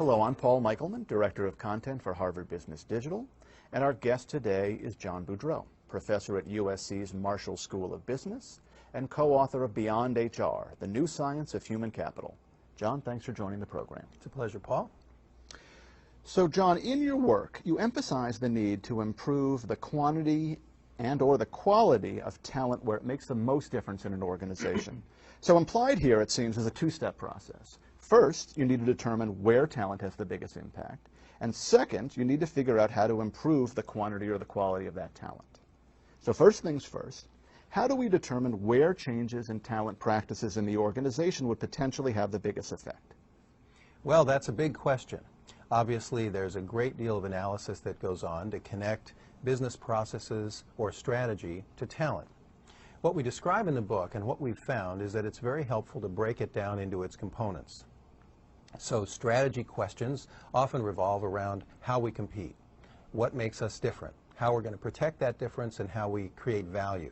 Hello, I'm Paul Michelman, Director of Content for Harvard Business Digital, and our guest today is John Boudreau, Professor at USC's Marshall School of Business and co-author of Beyond HR, The New Science of Human Capital. John, thanks for joining the program. It's a pleasure, Paul. So, John, in your work, you emphasize the need to improve the quantity and/or the quality of talent where it makes the most difference in an organization. So implied here, it seems, is a two-step process. First, you need to determine where talent has the biggest impact. And second, you need to figure out how to improve the quantity or the quality of that talent. So first things first, how do we determine where changes in talent practices in the organization would potentially have the biggest effect? Well, that's a big question. Obviously, there's a great deal of analysis that goes on to connect business processes or strategy to talent. What we describe in the book and what we've found is that it's very helpful to break it down into its components. So strategy questions often revolve around how we compete, what makes us different, how we're going to protect that difference, and how we create value.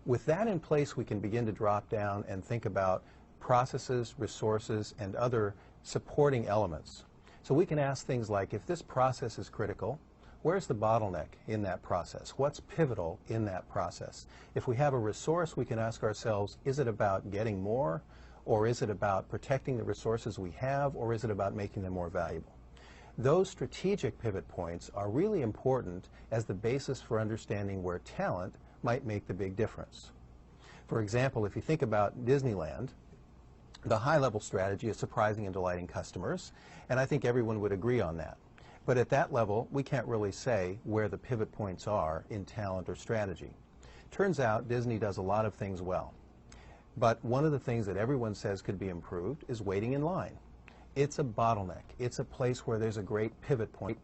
With that in place, we can begin to drop down and think about processes, resources, and other supporting elements. So we can ask things like, if this process is critical, where's the bottleneck in that process? What's pivotal in that process? If we have a resource, we can ask ourselves, is it about getting more, or is it about protecting the resources we have, or is it about making them more valuable? Those strategic pivot points are really important as the basis for understanding where talent might make the big difference. For example, if you think about Disneyland, the high-level strategy is surprising and delighting customers, and I think everyone would agree on that. But at that level, we can't really say where the pivot points are in talent or strategy. Turns out Disney does a lot of things well. But one of the things that everyone says could be improved is waiting in line. It's a bottleneck. It's a place where there's a great pivot point